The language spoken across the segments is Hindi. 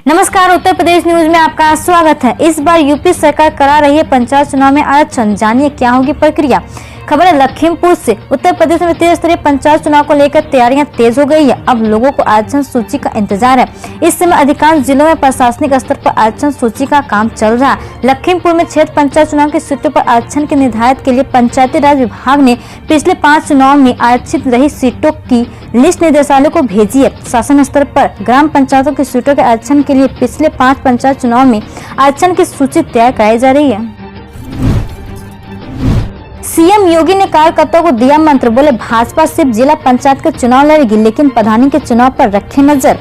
नमस्कार, उत्तर प्रदेश न्यूज में आपका स्वागत है। इस बार यूपी सरकार करा रही है पंचायत चुनाव में आरक्षण, जानिए क्या होगी प्रक्रिया। खबर है लखीमपुर से। उत्तर प्रदेश में त्रिस्तरीय पंचायत चुनाव को लेकर तैयारियां तेज हो गई है। अब लोगों को आरक्षण सूची का इंतजार है। इस समय अधिकांश जिलों में प्रशासनिक स्तर पर आरक्षण सूची का काम चल रहा है। लखीमपुर में क्षेत्र पंचायत चुनाव की सीटों पर आरक्षण की निर्धारित के लिए पंचायती राज विभाग ने पिछले 5 चुनाव में आरक्षित रही सीटों की लिस्ट निदेशालय को भेजी है। शासन स्तर पर ग्राम पंचायतों की सीटों के आरक्षण के लिए पिछले 5 पंचायत चुनाव में आरक्षण की सूची तैयार कराई जा रही है। सीएम योगी ने कार्यकर्ताओं को दिया मंत्र, बोले भाजपा सिर्फ जिला पंचायत के चुनाव लड़ेगी, लेकिन प्रधानी के चुनाव पर रखे नजर।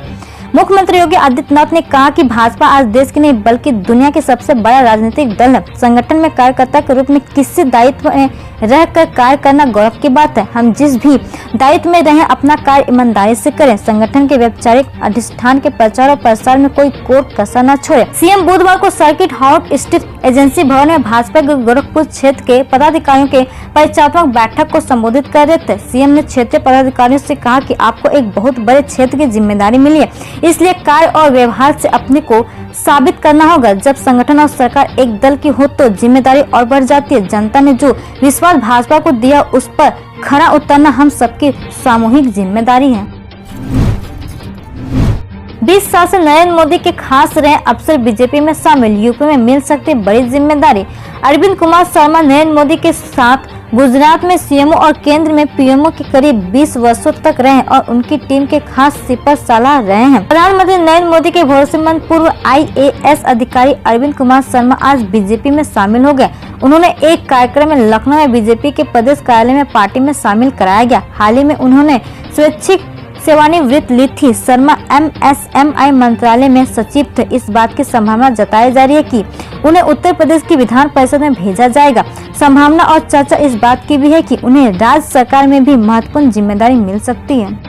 मुख्यमंत्री योगी आदित्यनाथ ने कहा कि भाजपा आज देश की नहीं बल्कि दुनिया के सबसे बड़ा राजनीतिक दल है। संगठन में कार्यकर्ता के रूप में किसी दायित्व में रहकर कार्य करना गौरव की बात है। हम जिस भी दायित्व में रहें अपना कार्य ईमानदारी से करें। संगठन के वैचारिक अधिष्ठान के प्रचार और प्रसार में कोई कोर कसर न छोड़े। सीएम बुधवार को सर्किट हाउस स्थित एजेंसी भवन में भाजपा के गोरखपुर क्षेत्र के पदाधिकारियों के परिचयात्मक बैठक को संबोधित कर रहे थे। सीएम ने क्षेत्रीय पदाधिकारियों से कहा कि आपको एक बहुत बड़े क्षेत्र की जिम्मेदारी मिली है, इसलिए कार्य और व्यवहार से अपने को साबित करना होगा। जब संगठन और सरकार एक दल की हो तो जिम्मेदारी और बढ़ जाती है। जनता ने जो विश्वास भाजपा को दिया उस पर खरा उतरना हम सबकी सामूहिक जिम्मेदारी है। 20 साल से नरेंद्र मोदी के खास रहे अफसर बीजेपी में शामिल, यूपी में मिल सकती बड़ी जिम्मेदारी। अरविंद कुमार शर्मा नरेंद्र मोदी के साथ गुजरात में सीएमओ और केंद्र में पीएमओ के करीब 20 वर्षों तक रहे और उनकी टीम के खास सिपहसालार रहे हैं। प्रधानमंत्री नरेंद्र मोदी के भरोसेमंद पूर्व आईएएस अधिकारी अरविंद कुमार शर्मा आज बीजेपी में शामिल हो गए। उन्होंने एक कार्यक्रम में लखनऊ में बीजेपी के प्रदेश कार्यालय में पार्टी में शामिल कराया गया। हाल ही में उन्होंने स्वैच्छिक सेवानिवृत्ति ली थी। शर्मा एमएसएमई मंत्रालय में सचिव थे। इस बात की संभावना जताई जा रही है कि उन्हें उत्तर प्रदेश की विधान परिषद में भेजा जाएगा। संभावना और चर्चा इस बात की भी है कि उन्हें राज्य सरकार में भी महत्वपूर्ण जिम्मेदारी मिल सकती है।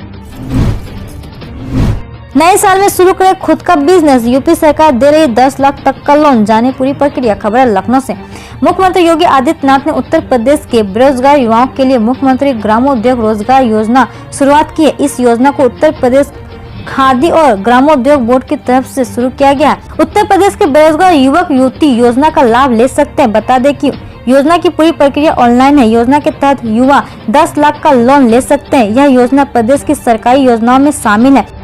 नए साल में शुरू करें खुद का बिजनेस, यूपी सरकार दे रही 10 लाख तक का लोन, जाने पूरी प्रक्रिया। खबर है लखनऊ से। मुख्यमंत्री योगी आदित्यनाथ ने उत्तर प्रदेश के बेरोजगार युवाओं के लिए मुख्यमंत्री ग्रामोद्योग रोजगार योजना शुरुआत की है। इस योजना को उत्तर प्रदेश खादी और ग्रामोद्योग बोर्ड की तरफ से शुरू किया गया। उत्तर प्रदेश के बेरोजगार युवक युवती योजना का लाभ ले सकते हैं। बता दें कि योजना की पूरी प्रक्रिया ऑनलाइन है। योजना के तहत युवा 10 लाख का लोन ले सकते हैं। यह योजना प्रदेश की सरकारी योजनाओं में शामिल है।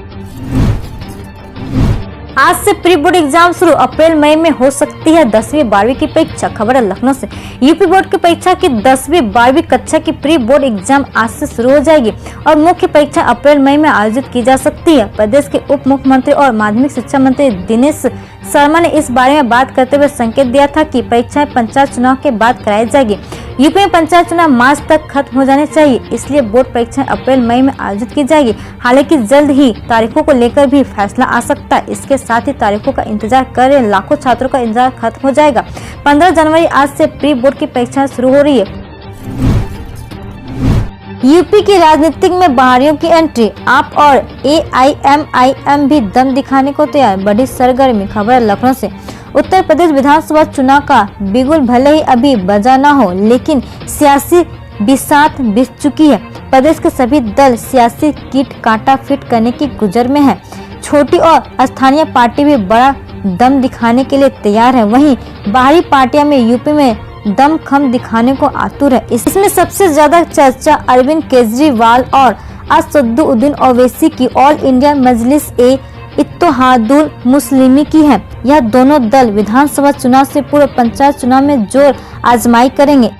आज से प्री बोर्ड एग्जाम शुरू, अप्रैल मई में हो सकती है 10वीं 12वीं की परीक्षा। खबर है लखनऊ से। यूपी बोर्ड की परीक्षा की 10वीं 12वीं कक्षा की प्री बोर्ड एग्जाम आज से शुरू हो जाएगी और मुख्य परीक्षा अप्रैल मई में आयोजित की जा सकती है। प्रदेश के उप मुख्यमंत्री और माध्यमिक शिक्षा मंत्री दिनेश शर्मा ने इस बारे में बात करते हुए संकेत दिया था कि परीक्षाएं पंचायत चुनाव के बाद कराई जाएगी। यूपी में पंचायत चुनाव मार्च तक खत्म हो जाने चाहिए, इसलिए बोर्ड परीक्षाएं अप्रैल मई में आयोजित की जाएगी। हालांकि जल्द ही तारीखों को लेकर भी फैसला आ सकता है। इसके साथ ही तारीखों का इंतजार कर रहे लाखों छात्रों का इंतजार खत्म हो जाएगा। 15 जनवरी आज से प्री बोर्ड की परीक्षाएं शुरू हो रही है। यूपी की राजनीतिक में बाहरियों की एंट्री, आप और एआईएमआईएम भी दम दिखाने को तैयार, बड़ी सरगर्मी। खबर है लखनऊ से। उत्तर प्रदेश विधानसभा चुनाव का बिगुल भले ही अभी बजा न हो, लेकिन सियासी बिसात बिछ चुकी है। प्रदेश के सभी दल सियासी किट काटा फिट करने की गुजर में है। छोटी और स्थानीय पार्टी भी बड़ा दम दिखाने के लिए तैयार है। वहीं बाहरी पार्टियां में यूपी में दमखम दिखाने को आतुर है। इसमें सबसे ज्यादा चर्चा अरविंद केजरीवाल और असदुद्दीन ओवैसी की ऑल इंडिया मजलिस ए इत्तेहादुल मुस्लिमीन की है। यह दोनों दल विधानसभा चुनाव से पूर्व पंचायत चुनाव में जोर आजमाई करेंगे।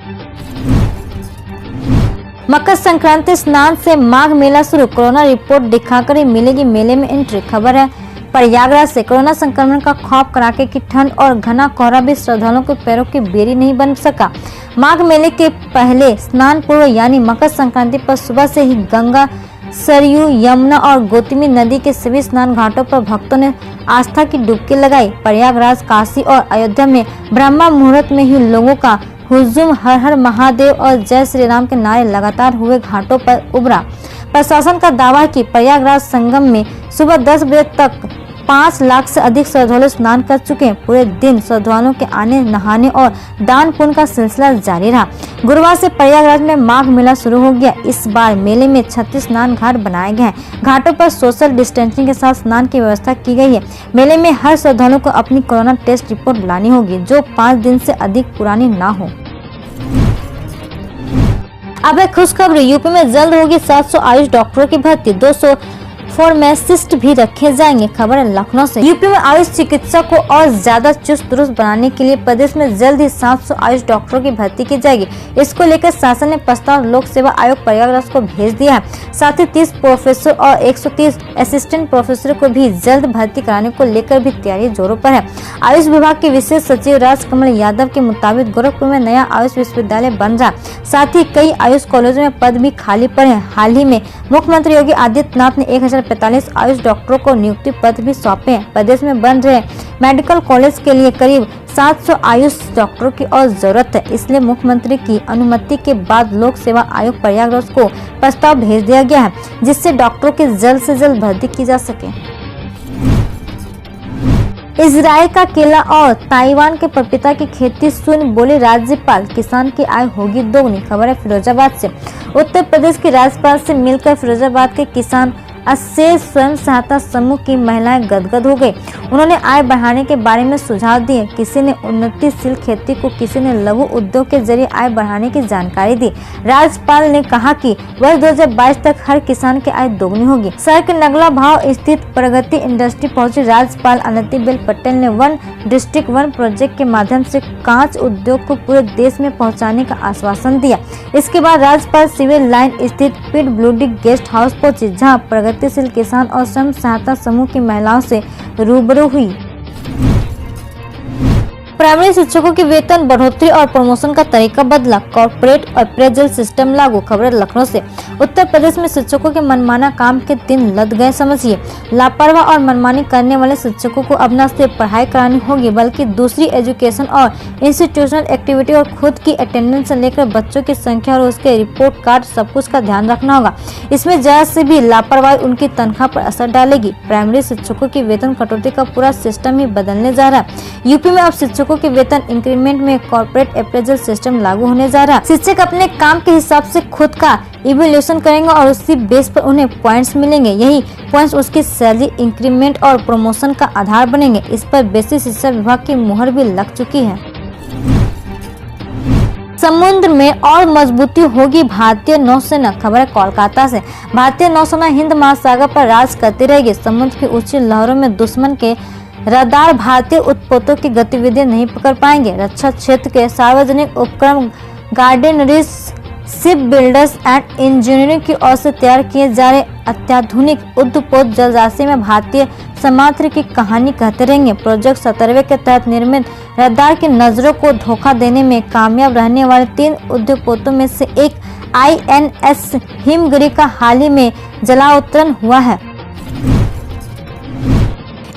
मकर संक्रांति स्नान से माघ मेला शुरू, कोरोना रिपोर्ट दिखाकर ही मिलेगी मेले में एंट्री। खबर है प्रयागराज से। कोरोना संक्रमण का खौफ, कड़ाके की ठंड और घना कोहरा भी श्रद्धालुओं के पैरों की बेड़ी नहीं बन सका। माघ मेले के पहले स्नान पूर्व यानी मकर संक्रांति पर सुबह से ही गंगा, सरयू, यमुना और गोतमी नदी के सभी स्नान घाटों पर भक्तों ने आस्था की डुबकी लगाई। प्रयागराज, काशी और अयोध्या में ब्रह्मा मुहूर्त में ही लोगों का हुजूम हर हर महादेव और जय श्री राम के नारे लगातार हुए घाटों पर उभरा। प्रशासन का दावा है कि प्रयागराज संगम में सुबह 10 बजे तक 5 लाख से अधिक श्रद्धालु स्नान कर चुके हैं। पूरे दिन श्रद्धालुओं के आने, नहाने और दान पुण्य का सिलसिला जारी रहा। गुरुवार से प्रयागराज में माघ मेला शुरू हो गया। इस बार मेले में 36 स्नान घाट बनाए गए हैं। घाटों पर सोशल डिस्टेंसिंग के साथ स्नान की व्यवस्था की गई है। मेले में हर श्रद्धालु को अपनी कोरोना टेस्ट रिपोर्ट लानी होगी जो 5 दिन से अधिक पुरानी ना हो। अब एक खुशखबरी, यूपी में जल्द होगी 700 आयुष डॉक्टरों की भर्ती, 200 फार्मासिस्ट भी रखे जाएंगे। खबर है लखनऊ से। यूपी में आयुष चिकित्सा को और ज्यादा चुस्त दुरुस्त बनाने के लिए प्रदेश में जल्द ही 700 आयुष डॉक्टरों की भर्ती की जाएगी। इसको लेकर शासन ने प्रस्ताव लोक सेवा आयोग प्रयागराज को भेज दिया है। साथ ही 30 प्रोफेसर और 130 असिस्टेंट प्रोफेसर को भी जल्द भर्ती कराने को लेकर भी तैयारी जोरों पर है। आयुष विभाग के विशेष सचिव राजकमल यादव के मुताबिक गोरखपुर में नया आयुष विश्वविद्यालय बन रहा, साथ ही कई आयुष कॉलेजों में पद भी खाली पड़े हैं। हाल ही में मुख्यमंत्री योगी आदित्यनाथ ने 1045 आयुष डॉक्टरों को नियुक्ति पत्र भी सौंपे हैं। प्रदेश में बन रहे मेडिकल कॉलेज के लिए करीब 700 आयुष डॉक्टरों की और जरूरत है। इसलिए मुख्यमंत्री की अनुमति के बाद लोक सेवा आयोग प्रयागराज को प्रस्ताव भेज दिया गया है, जिससे डॉक्टरों की जल्द से जल्द भर्ती की जा सके। इजराइल का केला और ताइवान के पपीता की खेती शून्य, बोले राज्यपाल। किसान की आय होगी दोगुनी। खबर है फिरोजाबाद से। उत्तर प्रदेश के राज्यपाल से मिलकर फिरोजाबाद के किसान 80 स्वयं सहायता समूह की महिलाएं गदगद हो गई। उन्होंने आय बढ़ाने के बारे में सुझाव दिए। किसी ने उन्नतिशील खेती को, किसी ने लघु उद्योग के जरिए आय बढ़ाने की जानकारी दी। राज्यपाल ने कहा कि वर्ष 2022 तक हर किसान की आय दोगुनी होगी। शहर के नगला भाव स्थित प्रगति इंडस्ट्री पहुंची राज्यपाल आनंदीबेन पटेल ने वन डिस्ट्रिक्ट वन प्रोजेक्ट के माध्यम से कांच उद्योग को पूरे देश में पहुँचाने का आश्वासन दिया। इसके बाद राज्यपाल सिविल लाइन स्थित पीडब्ल्यूडी गेस्ट हाउस पहुंची, जहाँ प्रगतिशील किसान और स्वयं सहायता समूह की महिलाओं से रूबरू हुई। प्राइमरी शिक्षकों की वेतन बढ़ोतरी और प्रमोशन का तरीका बदला, कॉर्पोरेट अप्रेजल सिस्टम लागू। खबर लखनऊ से। उत्तर प्रदेश में शिक्षकों के मनमाना काम के दिन लद गए समझिए। लापरवाह और मनमानी करने वाले शिक्षकों को अब न सिर्फ पढ़ाई करानी होगी, बल्कि दूसरी एजुकेशन और इंस्टीट्यूशनल एक्टिविटी और खुद की अटेंडेंस से लेकर बच्चों की संख्या और उसके रिपोर्ट कार्ड सब कुछ का ध्यान रखना होगा। इसमें जरा से भी लापरवाही उनकी तनख्वाह पर असर डालेगी। प्राइमरी शिक्षकों की वेतन कटौती का पूरा सिस्टम ही बदलने जा रहा है। यूपी में अब शिक्षकों के वेतन इंक्रीमेंट में कॉर्पोरेट अप्रेजल सिस्टम लागू होने जा रहा है। शिक्षक अपने काम के हिसाब से खुद का इवैल्यूएशन करेंगे और उसी बेस पर उन्हें पॉइंट्स मिलेंगे। यही पॉइंट्स उसकी सैलरी इंक्रीमेंट और प्रमोशन का आधार बनेंगे। इस पर बेसिक शिक्षा विभाग की मुहर भी लग चुकी है। समुद्र में और मजबूती होगी भारतीय नौसेना। खबर है कोलकाता से। भारतीय नौसेना हिंद महासागर पर राज करती रहेगी। समुद्र की ऊंची लहरों में दुश्मन के रडार भारतीय उत्पोतों की गतिविधियां नहीं पकड़ पाएंगे। रक्षा क्षेत्र के सार्वजनिक उपक्रम गार्डनरीज, शिप बिल्डर्स एंड इंजीनियरिंग की ओर से तैयार किए जा रहे अत्याधुनिक युद्धपोत जलराशि में भारतीय सामर्थ्य की कहानी कहते रहेंगे। प्रोजेक्ट 17 के तहत निर्मित रडार की नजरों को धोखा देने में कामयाब रहने वाले 3 युद्धपोतों में से एक INS हिमगिरी का हाल ही में जलावतरण हुआ है।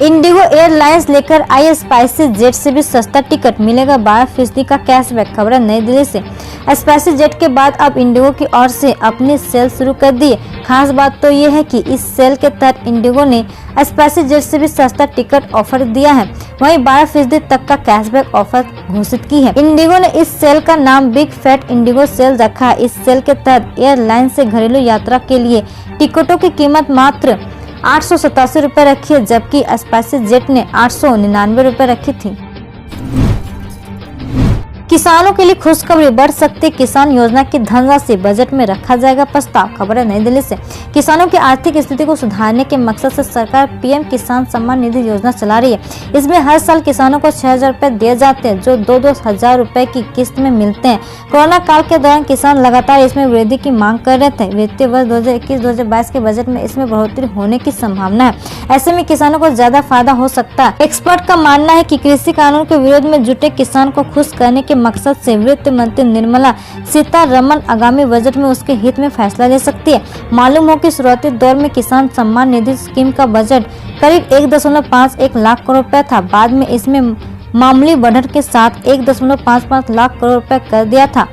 इंडिगो एयरलाइंस लेकर आई स्पाइसी जेट से भी सस्ता टिकट, मिलेगा 12% का कैशबैक। खबर नई दिल्ली से। स्पाइसी जेट के बाद अब इंडिगो की ओर से अपनी सेल शुरू कर दी है। खास बात तो ये है कि इस सेल के तहत इंडिगो ने स्पाइसी जेट से भी सस्ता टिकट ऑफर दिया है, वहीं 12% तक का कैशबैक ऑफर घोषित की है। इंडिगो ने इस सेल का नाम बिग फैट इंडिगो सेल रखा है। इस सेल के तहत एयरलाइन से घरेलू यात्रा के लिए टिकटों की कीमत मात्र 887 रुपए रखी है, जबकि स्पाइसी जेट ने 899 रुपए रखी थी। किसानों के लिए खुशखबरी, बढ़ सकती किसान योजना की धनराशि, बजट में रखा जाएगा प्रस्ताव। खबर है नई दिल्ली से। किसानों की आर्थिक स्थिति को सुधारने के मकसद से सरकार पीएम किसान सम्मान निधि योजना चला रही है। इसमें हर साल किसानों को 6,000 रुपए दिए जाते हैं, जो 2-2 हजार रुपए की किस्त में मिलते हैं। कोरोना काल के दौरान किसान लगातार इसमें वृद्धि की मांग कर रहे थे। वित्तीय वर्ष 2021-2022 के बजट में इसमें बढ़ोतरी होने की संभावना है। ऐसे में किसानों को ज्यादा फायदा हो सकता है। एक्सपर्ट का मानना है कि कृषि कानून के विरोध में जुटे किसान को खुश करने के मकसद से वित्त मंत्री निर्मला सीतारमण आगामी बजट में उसके हित में फैसला ले सकती है। मालूम हो कि शुरुआती दौर में किसान सम्मान निधि स्कीम का बजट करीब 1.51 लाख करोड़ रुपए था। बाद में इसमें मामूली बढ़त के साथ 1.55 लाख करोड़ रुपए कर दिया था।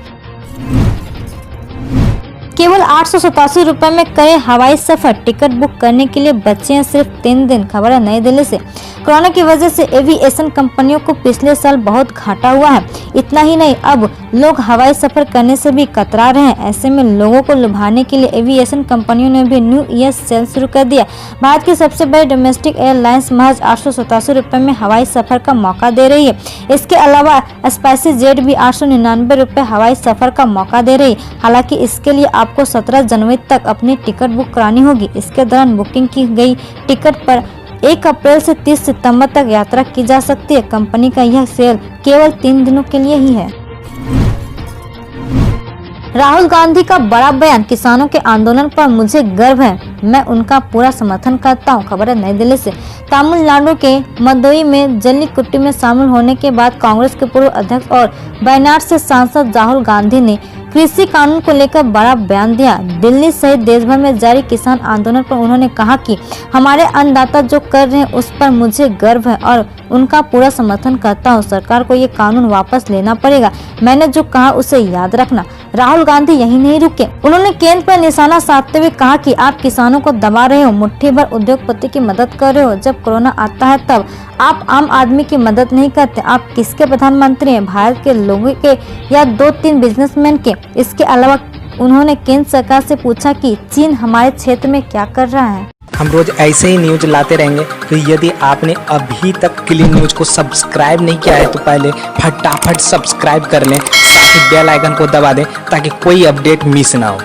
केवल 887 रुपए में करें हवाई सफर। टिकट बुक करने के लिए बचे हैं सिर्फ 3 दिन। खबर है नई दिल्ली से। कोरोना की वजह से एविएशन कंपनियों को पिछले साल बहुत घाटा हुआ है। इतना ही नहीं, अब लोग हवाई सफर करने से भी कतरा रहे हैं। ऐसे में लोगों को लुभाने के लिए एविएशन कंपनियों ने भी न्यू ईयर सेल शुरू कर दिया। भारत की सबसे बड़ी डोमेस्टिक एयरलाइंस महज 887 रुपए में हवाई सफर का मौका दे रही है। इसके अलावा स्पाइसी जेट भी 899 रुपए हवाई सफर का मौका दे रही है। हालांकि इसके लिए आपको 17 जनवरी तक अपनी टिकट बुक करानी होगी। इसके दौरान बुकिंग की गई टिकट पर 1 अप्रैल से 30 सितंबर तक यात्रा की जा सकती है। कंपनी का यह सेल केवल 3 दिनों के लिए ही है। राहुल गांधी का बड़ा बयान, किसानों के आंदोलन पर मुझे गर्व है, मैं उनका पूरा समर्थन करता हूं। खबर है नई दिल्ली से। तमिलनाडु के मदुरई में जल्लीकट्टू में शामिल होने के बाद कांग्रेस के पूर्व अध्यक्ष और वायनाड से सांसद राहुल गांधी ने कृषि कानून को लेकर बड़ा बयान दिया। दिल्ली सहित देश भर में जारी किसान आंदोलन पर उन्होंने कहा कि हमारे अन्नदाता जो कर रहे हैं उस पर मुझे गर्व है और उनका पूरा समर्थन करता हूं। सरकार को ये कानून वापस लेना पड़ेगा। मैंने जो कहा उसे याद रखना। राहुल गांधी यही नहीं रुके। उन्होंने केंद्र पर निशाना साधते हुए कहा कि आप किसानों को दबा रहे हो, मुट्ठी भर उद्योगपति की मदद कर रहे हो। जब कोरोना आता है तब आप आम आदमी की मदद नहीं करते। आप किसके प्रधानमंत्री हैं? भारत के लोगों के या 2-3 बिजनेसमैन के? इसके अलावा उन्होंने केंद्र सरकार से पूछा कि चीन हमारे क्षेत्र में क्या कर रहा है। हम रोज ऐसे ही न्यूज लाते रहेंगे, तो यदि आपने अभी तक क्लीन न्यूज को सब्सक्राइब नहीं किया है तो पहले फटाफट सब्सक्राइब कर लें, साथ ही बेल आइकन को दबा दें ताकि कोई अपडेट मिस ना हो।